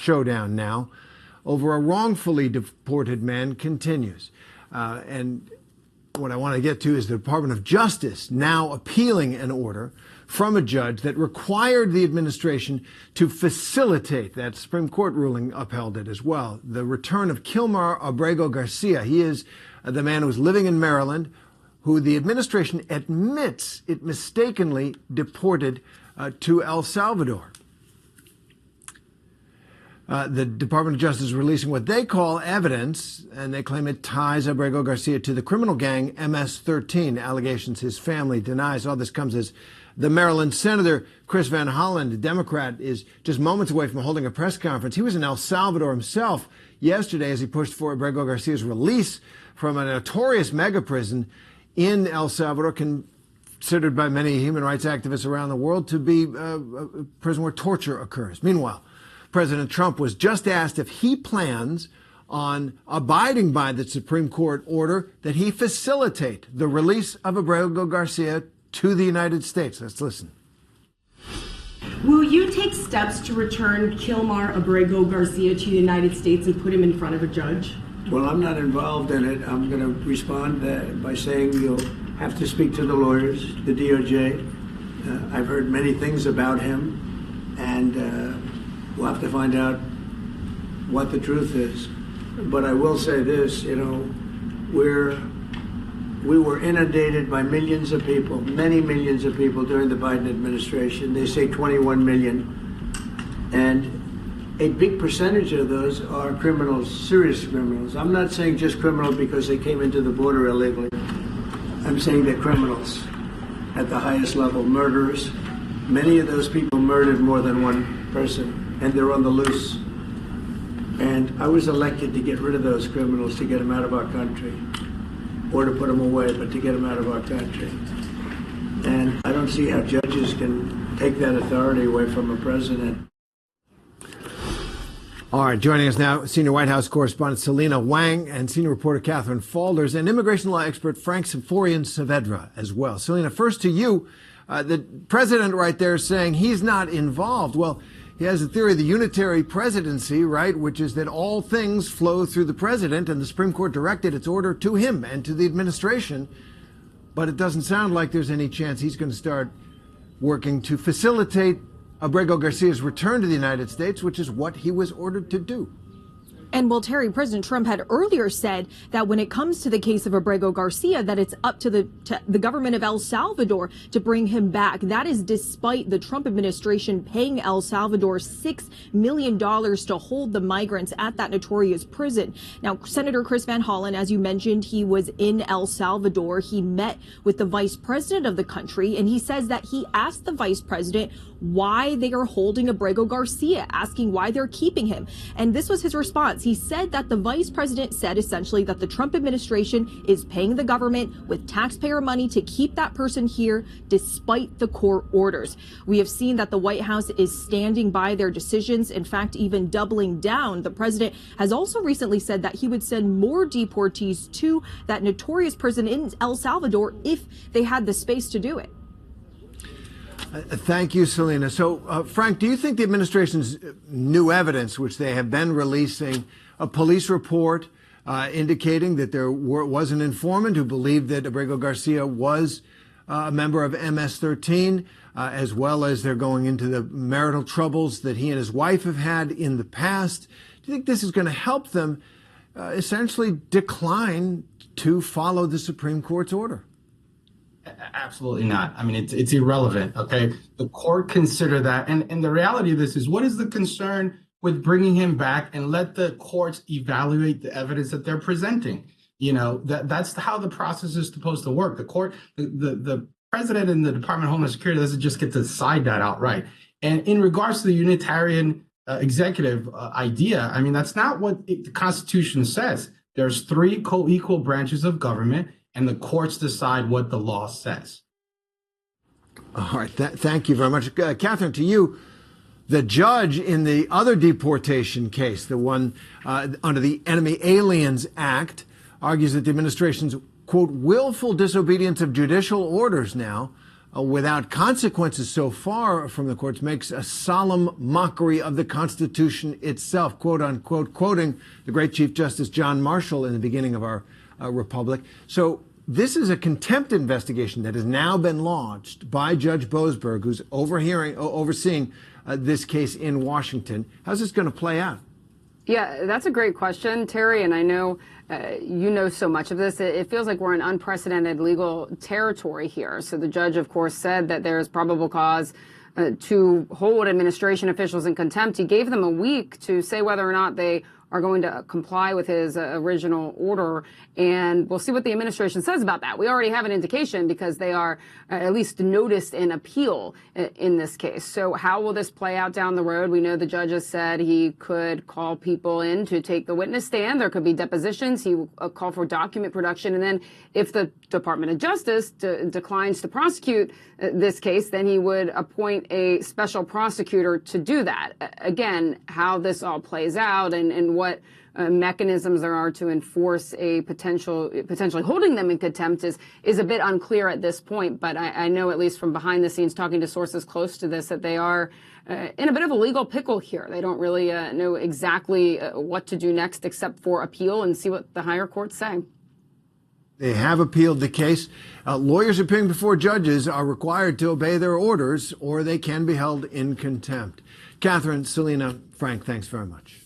showdown now over a wrongfully deported man continues. And what I want to get to is the Department of Justice now appealing an order from a judge that required the administration to facilitate, that Supreme Court ruling upheld it as well, the return of Kilmar Abrego Garcia. He is the man who was living in Maryland, who the administration admits it mistakenly deported to El Salvador. The Department of Justice is releasing what they call evidence, and they claim it ties Abrego Garcia to the criminal gang MS-13, allegations his family denies. All this comes as the Maryland Senator Chris Van Hollen, the Democrat, is just moments away from holding a press conference. He was in El Salvador himself yesterday as he pushed for Abrego Garcia's release from a notorious mega prison in El Salvador, considered by many human rights activists around the world to be a prison where torture occurs. Meanwhile, President Trump was just asked if he plans on abiding by the Supreme Court order that he facilitate the release of Abrego Garcia to the United States. Let's listen. Will you take steps to return Kilmar Abrego Garcia to the United States and put him in front of a judge? Well, I'm not involved in it. I'm going to respond by saying you'll have to speak to the lawyers, the DoJ. I've heard many things about him, and we'll have to find out what the truth is. But I will say this, you know, we were inundated by millions of people, many millions of people during the Biden administration. They say 21 million. And a big percentage of those are criminals, serious criminals. I'm not saying just criminals because they came into the border illegally. I'm saying they're criminals at the highest level, murderers. Many of those people murdered more than one person. And they're on the loose. And I was elected to get rid of those criminals, to get them out of our country, or to put them away, but to get them out of our country. And I don't see how judges can take that authority away from a president. All right, joining us now, senior White House correspondent Selena Wang and senior reporter Catherine Faulders and immigration law expert Frank Symphorian Saavedra as well. Selena, first to you. The president right there is saying he's not involved. Well, he has a theory of the unitary presidency, right, which is that all things flow through the president, and the Supreme Court directed its order to him and to the administration. But it doesn't sound like there's any chance he's going to start working to facilitate Abrego Garcia's return to the United States, which is what he was ordered to do. And well, Terry, President Trump had earlier said that when it comes to the case of Abrego Garcia, that it's up to the government of El Salvador to bring him back. That is despite the Trump administration paying El Salvador $6 million to hold the migrants at that notorious prison. Now, Senator Chris Van Hollen, as you mentioned, he was in El Salvador. He met with the vice president of the country, and he says that he asked the vice president why they are holding Abrego Garcia, asking why they're keeping him. And this was his response. He said that the vice president said essentially that the Trump administration is paying the government with taxpayer money to keep that person here despite the court orders. We have seen that the White House is standing by their decisions, in fact, even doubling down. The president has also recently said that he would send more deportees to that notorious prison in El Salvador if they had the space to do it. Thank you, Selena. So, Frank, do you think the administration's new evidence, which they have been releasing, a police report indicating that there was an informant who believed that Abrego Garcia was a member of MS-13, as well as they're going into the marital troubles that he and his wife have had in the past, do you think this is going to help them essentially decline to follow the Supreme Court's order? Absolutely not. I mean, it's irrelevant. OK, the court consider that. And the reality of this is, what is the concern with bringing him back and let the courts evaluate the evidence that they're presenting? You know, that's how the process is supposed to work. The court, the president and the Department of Homeland Security doesn't just get to decide that outright. And in regards to the unitarian executive idea, I mean, that's not what the Constitution says. There's 3 co-equal branches of government, and the courts decide what the law says. All right. Thank you very much. Catherine, to you, the judge in the other deportation case, the one under the Enemy Aliens Act, argues that the administration's, quote, willful disobedience of judicial orders now without consequences so far from the courts makes a solemn mockery of the Constitution itself, quote unquote, quoting the great Chief Justice John Marshall in the beginning of our republic. So this is a contempt investigation that has now been launched by Judge Boasberg, who's overseeing this case in Washington. How's this going to play out? Yeah, that's a great question, Terry, and I know you know so much of this. It feels like we're in unprecedented legal territory here. So the judge, of course, said that there is probable cause to hold administration officials in contempt. He gave them a week to say whether or not they are going to comply with his original order, and we'll see what the administration says about that. We already have an indication because they are at least noticed in appeal in this case. So how will this play out down the road? We know the judge has said he could call people in to take the witness stand. There could be depositions. He will call for document production, and then if the Department of Justice declines to prosecute this case, then he would appoint a special prosecutor to do that. Again, how this all plays out and what mechanisms there are to enforce a potentially holding them in contempt is a bit unclear at this point. But I know, at least from behind the scenes, talking to sources close to this, that they are in a bit of a legal pickle here. They don't really know exactly what to do next except for appeal and see what the higher courts say. They have appealed the case. Lawyers appearing before judges are required to obey their orders, or they can be held in contempt. Catherine, Selena, Frank, thanks very much.